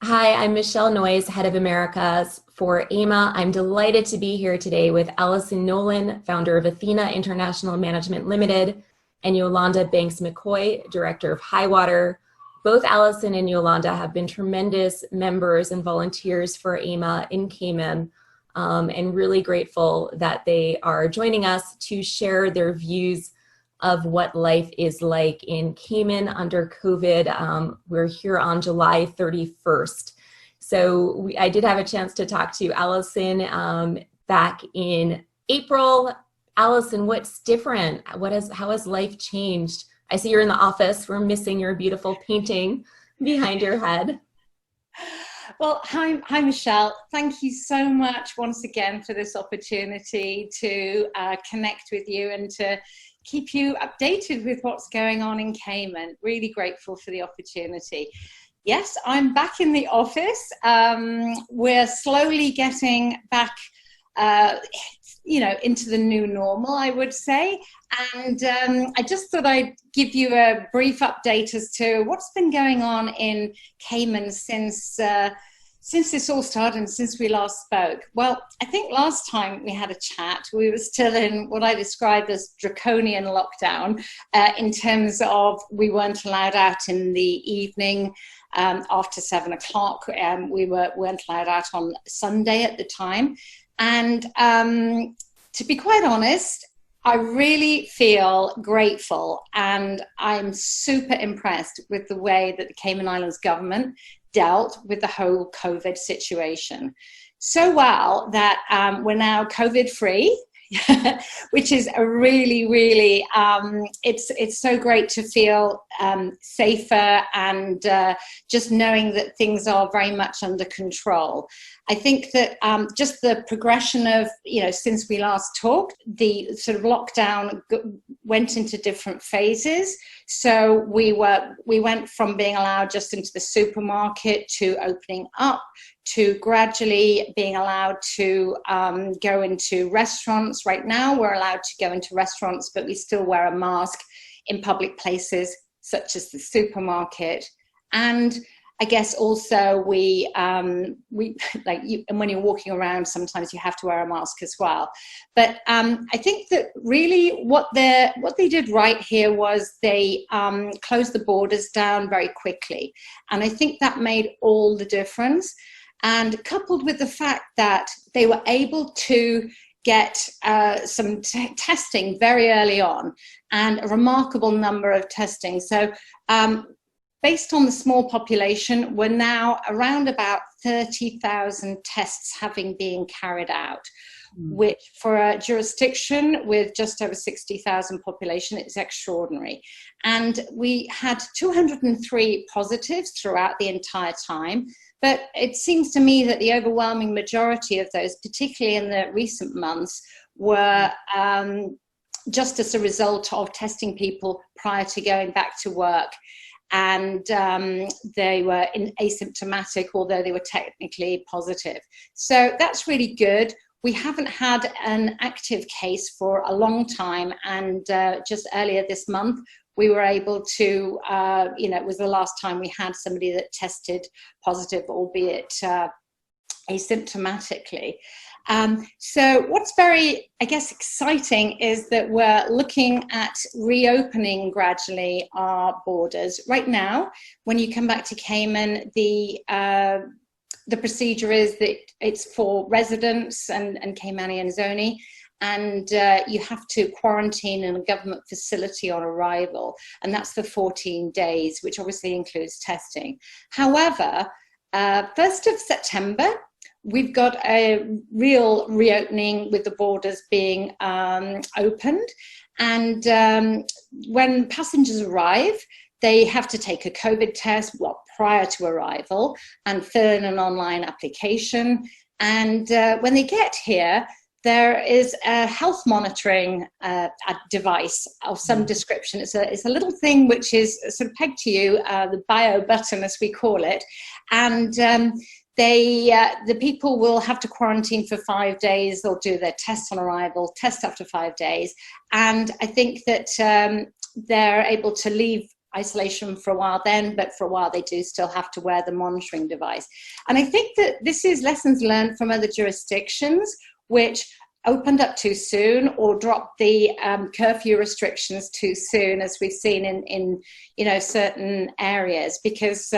Hi, I'm Michelle Noyes, Head of Americas for AIMA. I'm delighted to be here today with Allison Nolan, founder of Athena International Management Limited, and Yolanda Banks McCoy, Director of Highwater. Both Allison and Yolanda have been tremendous members and volunteers for AIMA in Cayman, and really grateful that they are joining us to share their views of what life is like in Cayman under COVID. We're here on July 31st. So I did have a chance to talk to Allison back in April. Allison, what's different? How has life changed? I see you're in the office. We're missing your beautiful painting behind your head. Well, hi, Michelle. Thank you so much once again for this opportunity to connect with you and to keep you updated with what's going on in Cayman. Really grateful for the opportunity. Yes, I'm back in the office. We're slowly getting back, into the new normal, I would say. And I just thought I'd give you a brief update as to what's been going on in Cayman since this all started and since we last spoke. Well, I think last time we had a chat, we were still in what I described as draconian lockdown in terms of we weren't allowed out in the evening after 7 o'clock. We weren't allowed out on Sunday at the time. And to be quite honest, I really feel grateful and I'm super impressed with the way that the Cayman Islands government dealt with the whole COVID situation so well that we're now COVID free, which is a really, it's so great to feel safer and just knowing that things are very much under control. I think that just the progression of, since we last talked, the sort of lockdown went into different phases. So we went from being allowed just into the supermarket to opening up to gradually being allowed to go into restaurants. Right now, we're allowed to go into restaurants, but we still wear a mask in public places such as the supermarket. And I guess also we like you, and when you're walking around, sometimes you have to wear a mask as well. But I think that really what they did right here was they closed the borders down very quickly, and I think that made all the difference. And coupled with the fact that they were able to get some testing very early on, and a remarkable number of testing. So based on the small population, we're now around about 30,000 tests having been carried out, which for a jurisdiction with just over 60,000 population is extraordinary. And we had 203 positives throughout the entire time. But it seems to me that the overwhelming majority of those, particularly in the recent months, were just as a result of testing people prior to going back to work. And they were asymptomatic, although they were technically positive. So that's really good. We haven't had an active case for a long time. And just earlier this month, we were able to, it was the last time we had somebody that tested positive, albeit asymptomatically. So what's very, I guess, exciting is that we're looking at reopening gradually our borders. Right now, when you come back to Cayman, the procedure is that it's for residents and Caymanians only. And you have to quarantine in a government facility on arrival. And that's for 14 days, which obviously includes testing. However, 1st of September, we've got a real reopening with the borders being opened. And when passengers arrive, they have to take a COVID test prior to arrival and fill in an online application. And when they get here, there is a health monitoring device of some description. It's a little thing which is sort of pegged to you, the bio button as we call it. And the people will have to quarantine for 5 days. They'll do their test on arrival, test after 5 days. And I think that they're able to leave isolation for a while then, but for a while they do still have to wear the monitoring device. And I think that this is lessons learned from other jurisdictions which opened up too soon or dropped the curfew restrictions too soon, as we've seen in certain areas, because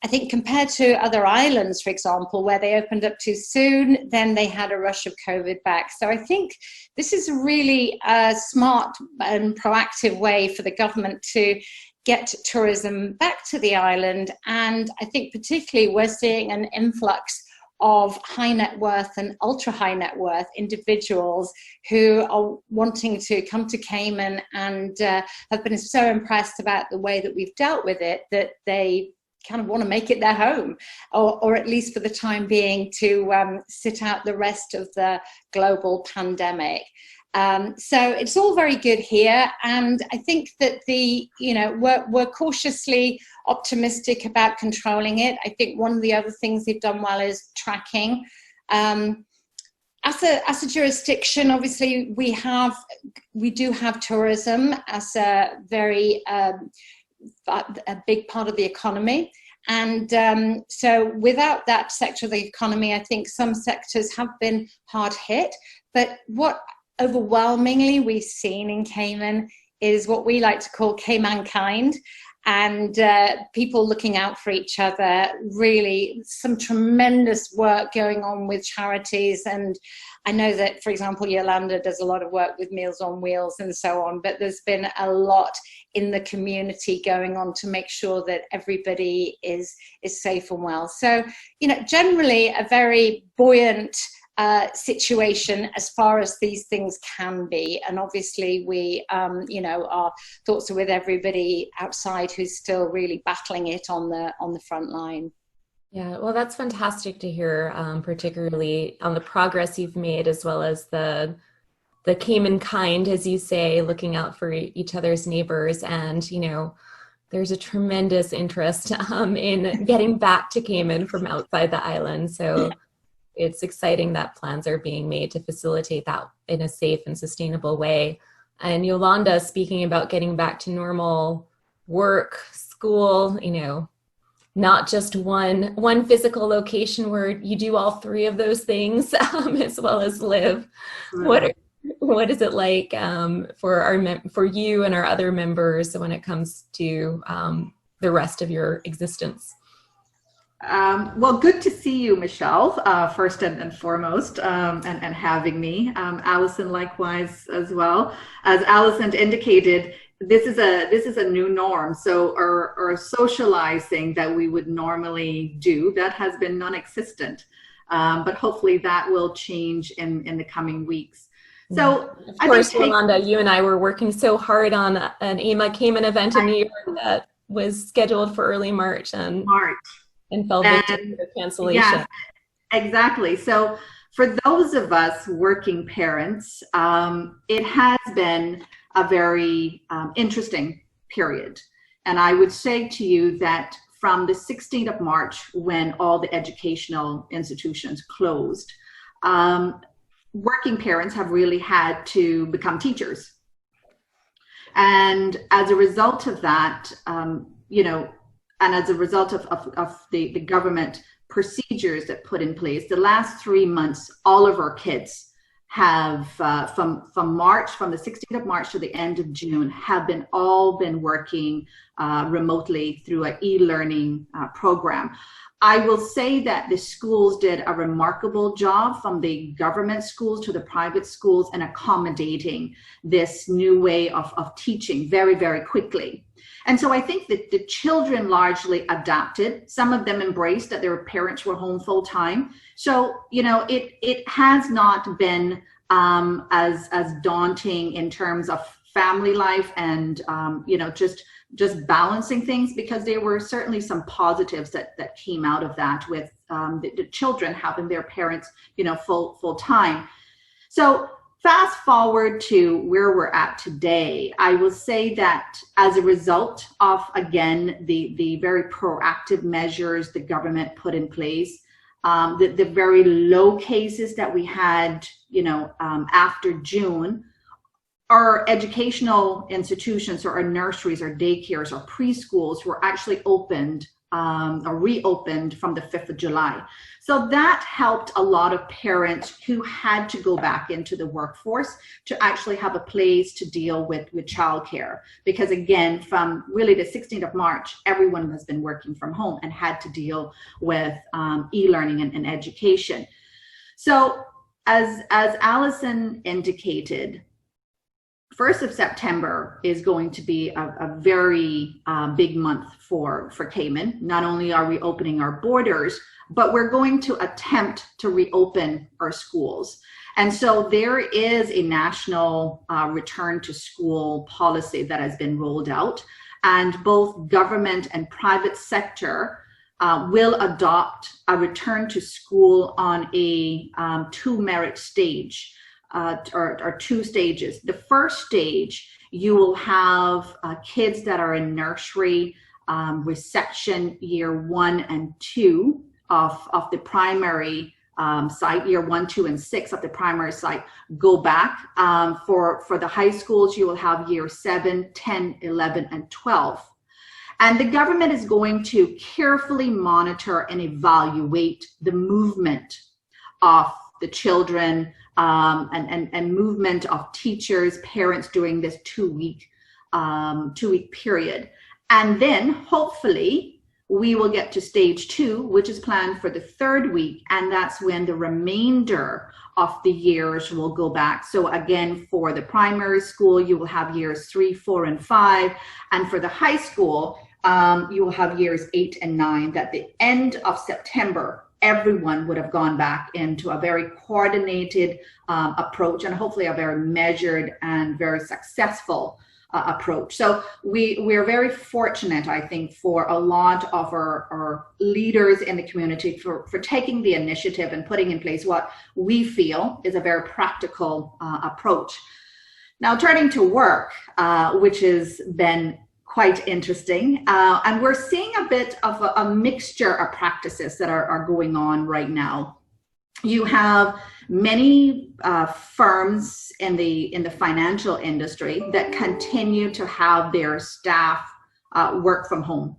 I think compared to other islands, for example, where they opened up too soon, then they had a rush of COVID back. So I think this is a really smart and proactive way for the government to get tourism back to the island. And I think particularly we're seeing an influx of high net worth and ultra high net worth individuals who are wanting to come to Cayman and have been so impressed about the way that we've dealt with it that they kind of want to make it their home, or at least for the time being, to sit out the rest of the global pandemic. So it's all very good here, and I think that we're cautiously optimistic about controlling it. I think one of the other things they've done well is tracking. As a jurisdiction, obviously we do have tourism as a very a big part of the economy. And so without that sector of the economy, I think some sectors have been hard hit. But what overwhelmingly we've seen in Cayman is what we like to call Caymankind, and people looking out for each other. Really some tremendous work going on with charities. And I know that, for example, Yolanda does a lot of work with Meals on Wheels and so on, but there's been a lot in the community going on to make sure that everybody is safe and well. So, generally a very buoyant situation as far as these things can be. And obviously we, our thoughts are with everybody outside who's still really battling it on the front line. Yeah, well, that's fantastic to hear, particularly on the progress you've made, as well as the Cayman kind, as you say, looking out for each other's neighbors. And, there's a tremendous interest in getting back to Cayman from outside the island. So it's exciting that plans are being made to facilitate that in a safe and sustainable way. And Yolanda, speaking about getting back to normal work, school, not just one physical location where you do all three of those things, as well as live. Right. What is it like for you and our other members when it comes to the rest of your existence? Well, good to see you, Michelle, first and foremost, and having me. Allison, likewise as well. As Allison indicated, this is a new norm. So our socializing that we would normally do, that has been non-existent. But hopefully that will change in the coming weeks. So of course, Yolanda, you and I were working so hard on an AIMA Cayman event in New York that was scheduled for early March and fell victim to the cancellation. Yeah, exactly. So for those of us working parents, it has been a very interesting period. And I would say to you that from the 16th of March, when all the educational institutions closed, working parents have really had to become teachers. And as a result of that, and as a result of the government procedures that put in place, the last 3 months, all of our kids have, from the 16th of March to the end of June, have been working remotely through an e-learning program. I will say that the schools did a remarkable job, from the government schools to the private schools, in accommodating this new way of teaching very, very quickly. And so I think that the children largely adapted. Some of them embraced that their parents were home full time. So, it has not been as daunting in terms of family life and, just balancing things, because there were certainly some positives that came out of that, with the children having their parents, full time. So fast forward to where we're at today, I will say that as a result of, again, the very proactive measures the government put in place, the very low cases that we had, after June, our educational institutions or our nurseries or daycares or preschools were actually opened or reopened from the 5th of July. So that helped a lot of parents who had to go back into the workforce to actually have a place to deal with childcare. Because again, from really the 16th of March, everyone has been working from home and had to deal with e-learning and education. So as Allison indicated, 1st of September is going to be a very big month for Cayman. Not only are we opening our borders, but we're going to attempt to reopen our schools. And so there is a national return to school policy that has been rolled out, and both government and private sector will adopt a return to school on a two-merit stage. Or two stages. The first stage, you will have kids that are in nursery, reception year 1 and 2 of the primary site, year 1, 2, and 6 of the primary site, go back. For the high schools, you will have year 7, 10, 11, and 12. And the government is going to carefully monitor and evaluate the movement of the children and movement of teachers, parents during this two-week period. And then hopefully we will get to stage 2, which is planned for the 3rd week. And that's when the remainder of the years will go back. So again, for the primary school, you will have years 3, 4, and 5. And for the high school, you will have years 8 and 9. At the end of September, everyone would have gone back into a very coordinated approach, and hopefully a very measured and very successful approach. So we're very fortunate, I think, for a lot of our leaders in the community for taking the initiative and putting in place what we feel is a very practical approach. Now, turning to work, which has been quite interesting. And we're seeing a bit of a mixture of practices that are going on right now. You have many firms in the financial industry that continue to have their staff work from home.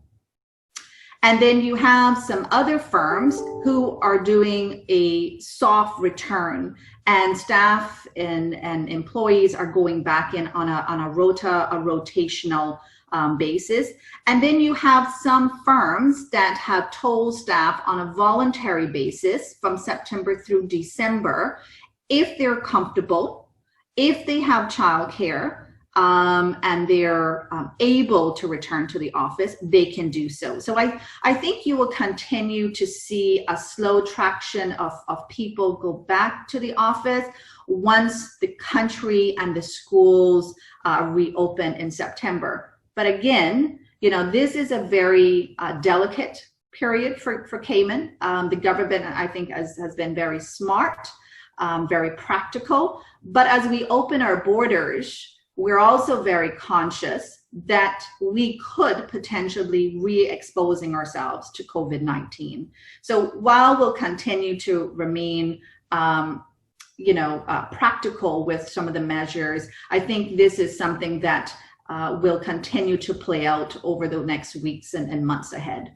And then you have some other firms who are doing a soft return, and staff and employees are going back in on a rotational basis. And then you have some firms that have told staff on a voluntary basis from September through December, if they're comfortable, if they have childcare, and they're able to return to the office, they can do so. So I think you will continue to see a slow traction of people go back to the office once the country and the schools reopen in September. But again, you know, this is a very delicate period for Cayman. The government, I think, has been very smart, very practical. But as we open our borders, we're also very conscious that we could potentially re-exposing ourselves to COVID-19. So while we'll continue to remain practical with some of the measures, I think this is something that will continue to play out over the next weeks and months ahead.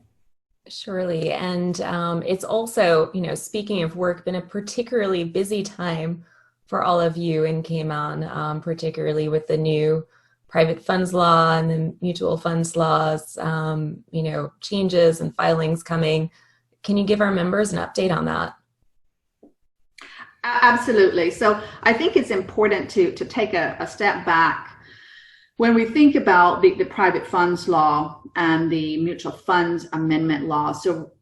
Surely. And it's also, speaking of work, been a particularly busy time for all of you in Cayman, particularly with the new private funds law and the mutual funds laws, changes and filings coming. Can you give our members an update on that? Absolutely. So I think it's important to take a step back. When we think about the private funds law and the mutual funds amendment law, so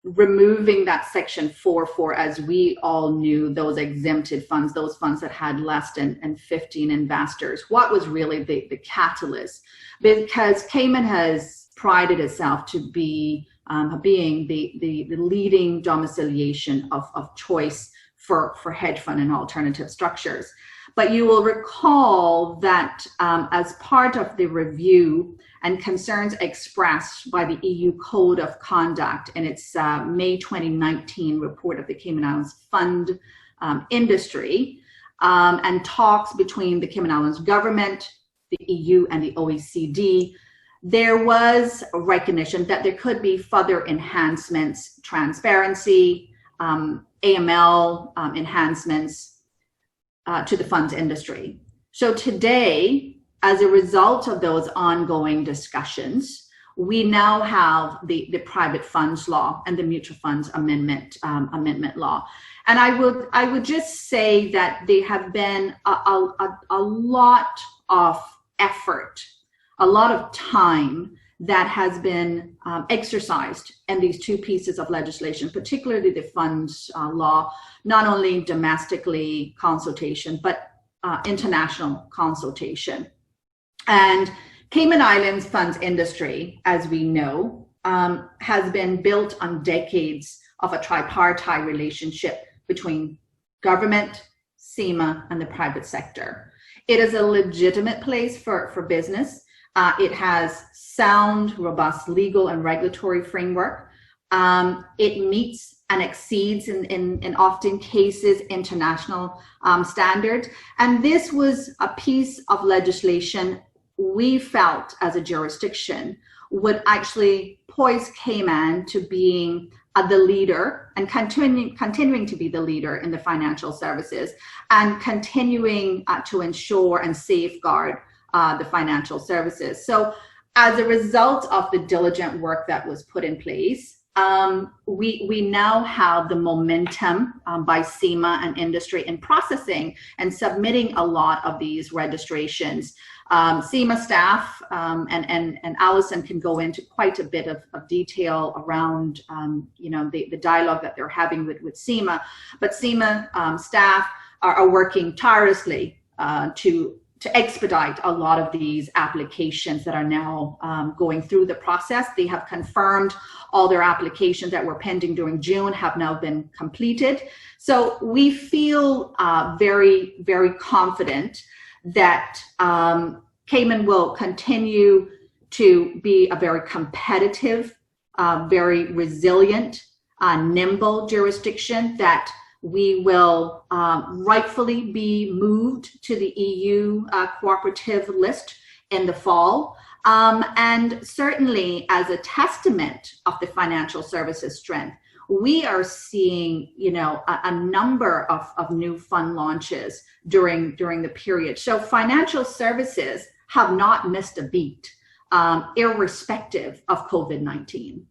removing that section 4 as we all knew, those exempted funds, those funds that had less than 15 investors, what was really the catalyst? Because Cayman has prided itself to be being the leading domiciliation of choice for hedge fund and alternative structures. But you will recall that as part of the review and concerns expressed by the EU Code of Conduct in its May 2019 report of the Cayman Islands fund industry, and talks between the Cayman Islands government, the EU, and the OECD, there was a recognition that there could be further enhancements, transparency, AML enhancements to the funds industry. So today, as a result of those ongoing discussions, we now have the private funds law and the mutual funds amendment law. And I would just say that there have been a lot of effort, a lot of time that has been exercised in these two pieces of legislation, particularly the funds law, not only domestically consultation, but international consultation. And Cayman Islands funds industry, as we know, has been built on decades of a tripartite relationship between government, CIMA, and the private sector. It is a legitimate place for business. It has sound, robust legal and regulatory framework. It meets and exceeds in often cases international standards. And this was a piece of legislation we felt as a jurisdiction would actually poise Cayman to being the leader and continuing to be the leader in the financial services and continuing to ensure and safeguard the financial services. So as a result of the diligent work that was put in place, we now have the momentum by CIMA and industry in processing and submitting a lot of these registrations. CIMA staff and Allison can go into quite a bit of detail around the dialogue that they're having with CIMA, but CIMA staff are working tirelessly to expedite a lot of these applications that are now going through the process. They have confirmed all their applications that were pending during June have now been completed. So we feel very, very confident that Cayman will continue to be a very competitive, very resilient, nimble jurisdiction, that we will rightfully be moved to the EU cooperative list in the fall. And certainly as a testament of the financial services strength, we are seeing, a number of new fund launches during the period. So financial services have not missed a beat, irrespective of COVID-19.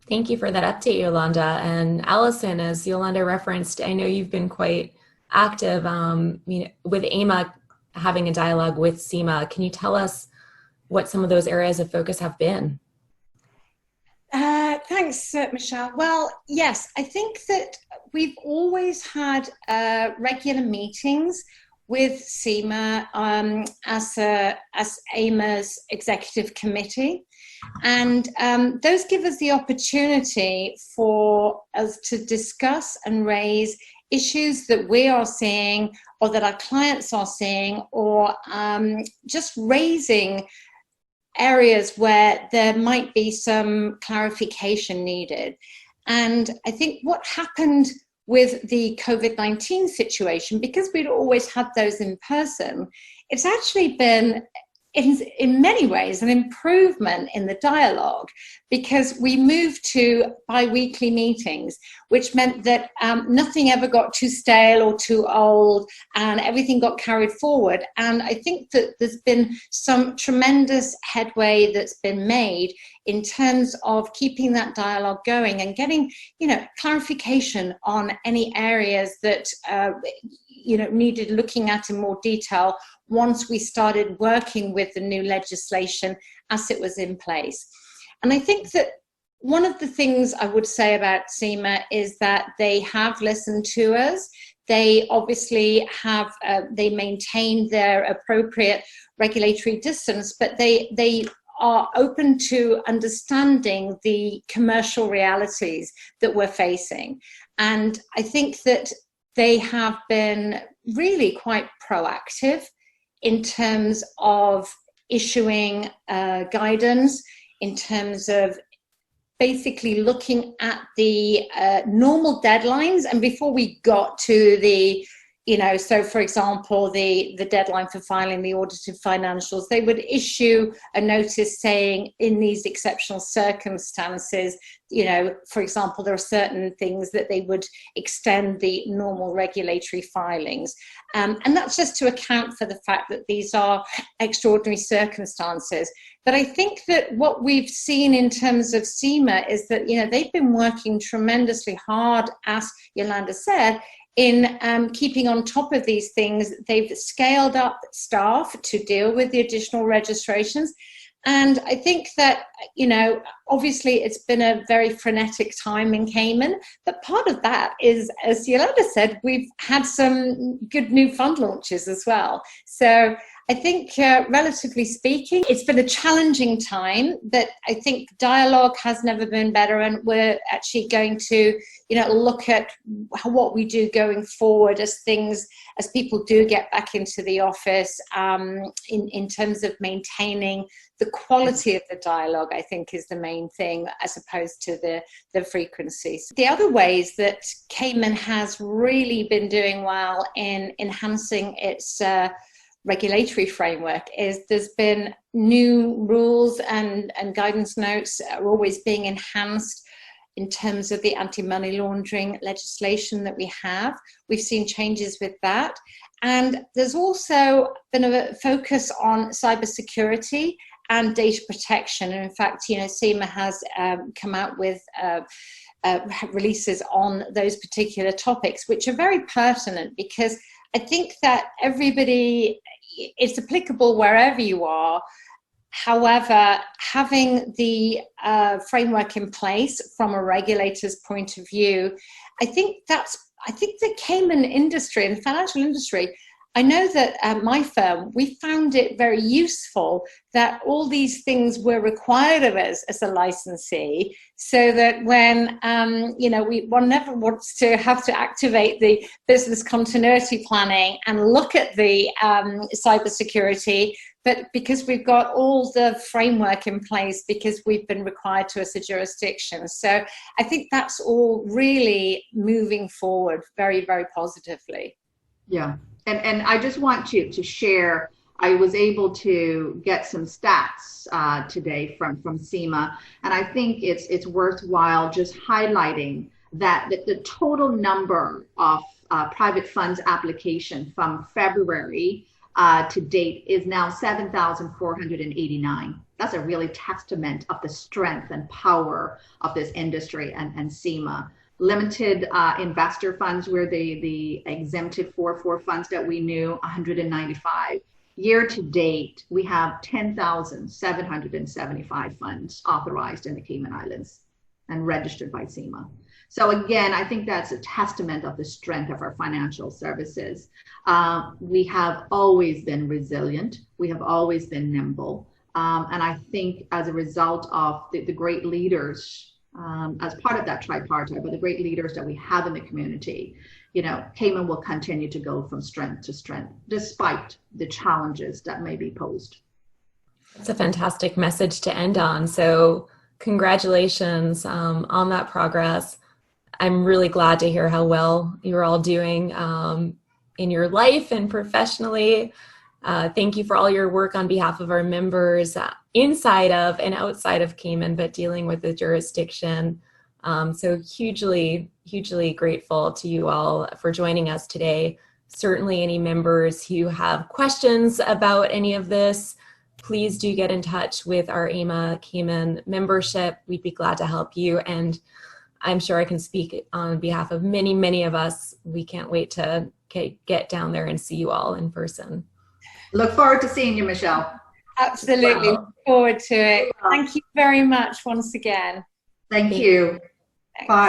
Thank you for that update, Yolanda. And Allison, as Yolanda referenced, I know you've been quite active with AIMA having a dialogue with CIMA. Can you tell us what some of those areas of focus have been? Thanks, Michelle. Well, yes, I think that we've always had regular meetings with CIMA as AIMA's executive committee. And those give us the opportunity for us to discuss and raise issues that we are seeing or that our clients are seeing, or just raising areas where there might be some clarification needed. And I think what happened with the COVID-19 situation, because we'd always had those in person, it's actually been in many ways an improvement in the dialogue, because we moved to bi-weekly meetings, which meant that nothing ever got too stale or too old, and everything got carried forward. And I think that there's been some tremendous headway that's been made in terms of keeping that dialogue going and getting, clarification on any areas that needed looking at in more detail once we started working with the new legislation as it was in place. And I think that one of the things I would say about CIMA is that they have listened to us. They obviously have, they maintain their appropriate regulatory distance, but they are open to understanding the commercial realities that we're facing. And I think that they have been really quite proactive in terms of issuing guidance, in terms of basically looking at the normal deadlines. And before we got to the so for example, the deadline for filing the audited financials, they would issue a notice saying in these exceptional circumstances, for example, there are certain things that they would extend the normal regulatory filings. And that's just to account for the fact that these are extraordinary circumstances. But I think that what we've seen in terms of CIMA is that, they've been working tremendously hard, as Yolanda said, in keeping on top of these things. They've scaled up staff to deal with the additional registrations. And I think that, obviously it's been a very frenetic time in Cayman, but part of that is, as Yolanda said, we've had some good new fund launches as well. So I think, relatively speaking, it's been a challenging time, but I think dialogue has never been better, and we're actually going to, look at what we do going forward as people do get back into the office, in terms of maintaining the quality of the dialogue, I think is the main thing, as opposed to the frequencies. The other ways that Cayman has really been doing well in enhancing its regulatory framework is there's been new rules and guidance notes are always being enhanced in terms of the anti-money laundering legislation that we have. We've seen changes with that. And there's also been a focus on cybersecurity and data protection. And in fact, CIMA has come out with releases on those particular topics, which are very pertinent, because I think that it's applicable wherever you are. However, having the framework in place from a regulator's point of view, I think the Cayman industry and the financial industry, I know that my firm, we found it very useful that all these things were required of us as a licensee, so that when, one never wants to have to activate the business continuity planning and look at the cybersecurity, but because we've got all the framework in place, because we've been required to as a jurisdiction. So I think that's all really moving forward very, very positively. Yeah. And I just want to share, I was able to get some stats today from CIMA, and I think it's worthwhile just highlighting that the total number of private funds application from February to date is now 7,489. That's a really testament of the strength and power of this industry and CIMA. Limited investor funds were the exempted four funds that we knew, 195. Year to date, we have 10,775 funds authorized in the Cayman Islands and registered by CIMA. So again, I think that's a testament of the strength of our financial services. We have always been resilient. We have always been nimble. And I think as a result of the great leaders, as part of that tripartite, but the great leaders that we have in the community, Cayman will continue to go from strength to strength, despite the challenges that may be posed. It's a fantastic message to end on. So congratulations on that progress. I'm really glad to hear how well you're all doing in your life and professionally. Thank you for all your work on behalf of our members inside of and outside of Cayman, but dealing with the jurisdiction. So hugely, hugely grateful to you all for joining us today. Certainly any members who have questions about any of this, please do get in touch with our AIMA Cayman membership. We'd be glad to help you. And I'm sure I can speak on behalf of many, many of us. We can't wait to get down there and see you all in person. Look forward to seeing you, Michelle. Absolutely. Look forward to it. Thank you very much once again. Thank you. Bye.